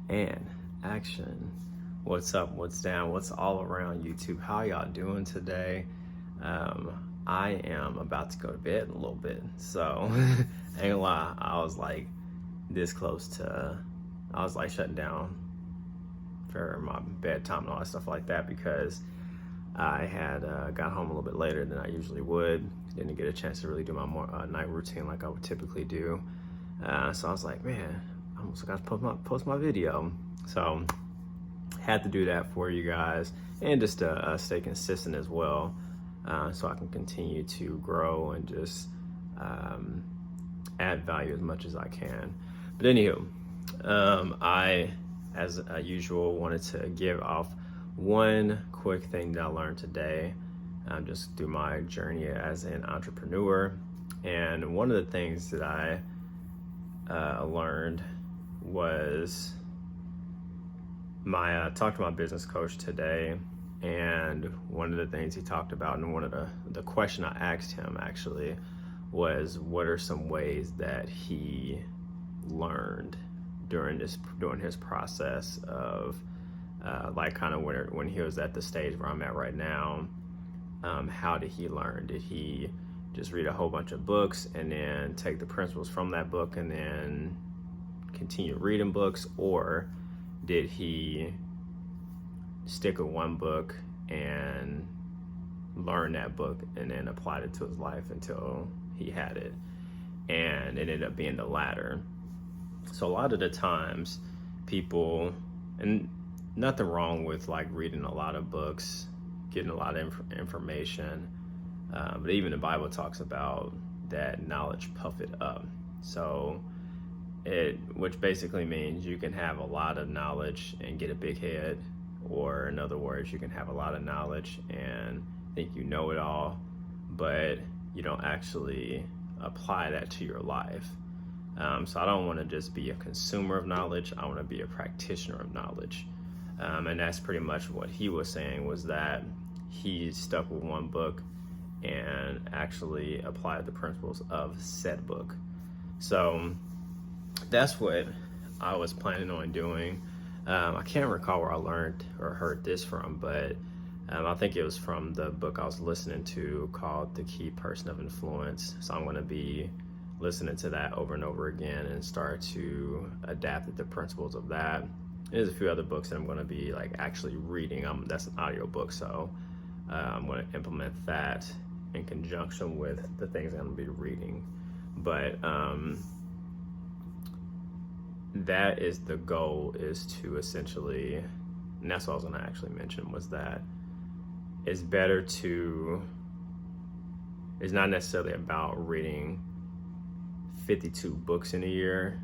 And action. What's up? What's down? What's all around YouTube? How y'all doing today? I am about to go to bed in a little bit, so ain't gonna lie, I was like this close to, I was like shutting down for my bedtime and all that stuff like that because I had got home a little bit later than I usually would. Didn't get a chance to really do my night routine like I would typically do. So I was like, man, I almost got to post my video. So had to do that for you guys and just to stay consistent as well, so I can continue to grow and just add value as much as I can. But anywho, I, as usual, wanted to give off one quick thing that I learned today, just through my journey as an entrepreneur. And one of the things that I learned was talked to my business coach today, and one of the things he talked about, and one of the question I asked him actually was, what are some ways that he learned during his process of like kind of when he was at the stage where I'm at right now. How did he learn? Did he just read a whole bunch of books and then take the principles from that book and then continue reading books, or did he stick with one book and learn that book and then applied it to his life until he had it? And it ended up being the latter. So a lot of the times people, and nothing wrong with like reading a lot of books, getting a lot of information, but even the Bible talks about that knowledge puff it up. So which basically means you can have a lot of knowledge and get a big head, or in other words, you can have a lot of knowledge and think you know it all, but you don't actually apply that to your life. So I don't want to just be a consumer of knowledge. I want to be a practitioner of knowledge. And that's pretty much what he was saying, was that he stuck with one book and actually applied the principles of said book. So that's what I was planning on doing. I can't recall where I learned or heard this from, but I think it was from the book I was listening to called The Key Person of Influence. So I'm going to be listening to that over and over again and start to adapt the principles of that. There's a few other books that I'm going to be like actually reading. That's an audio book, so I'm going to implement that in conjunction with the things I'm going to be reading. But that is the goal, is to essentially, and that's what I was going to actually mention, was that it's better to, it's not necessarily about reading 52 books in a year,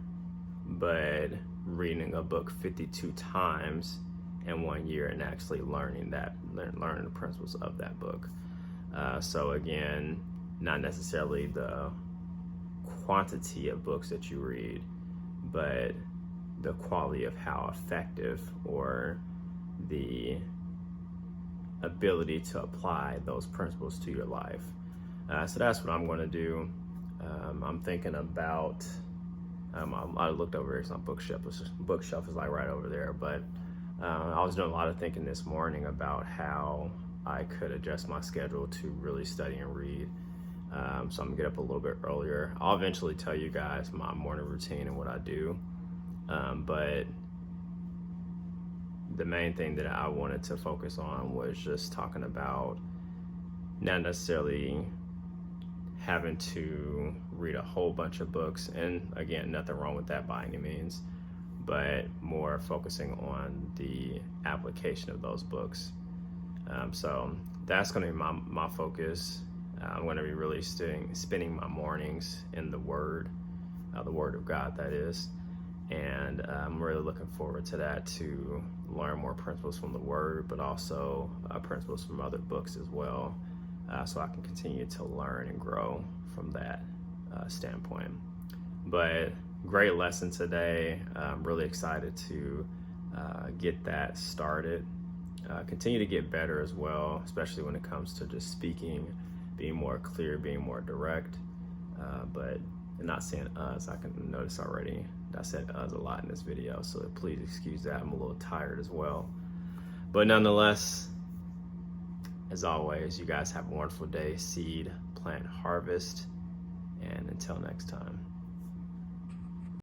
but reading a book 52 times in 1 year and actually learning the principles of that book. So again, not necessarily the quantity of books that you read, but the quality of how effective, or the ability to apply those principles to your life. So that's what I'm going to do. I'm thinking about, I looked over here, it's on bookshelf is like right over there, but I was doing a lot of thinking this morning about how I could adjust my schedule to really study and read. So I'm gonna get up a little bit earlier. I'll eventually tell you guys my morning routine and what I do, but the main thing that I wanted to focus on was just talking about not necessarily having to read a whole bunch of books, and again, nothing wrong with that by any means, but more focusing on the application of those books. So that's going to be my focus. I'm going to be really spending my mornings in the Word of God, that is. And I'm really looking forward to that, to learn more principles from the Word, but also principles from other books as well, so I can continue to learn and grow from that standpoint. But great lesson today. I'm really excited to get that started. Continue to get better as well, especially when it comes to just speaking, being more clear, being more direct. But not saying us, I can notice already I said a lot in this video, so please excuse that. I'm a little tired as well. But nonetheless, as always, you guys have a wonderful day. Seed, plant, harvest, and until next time.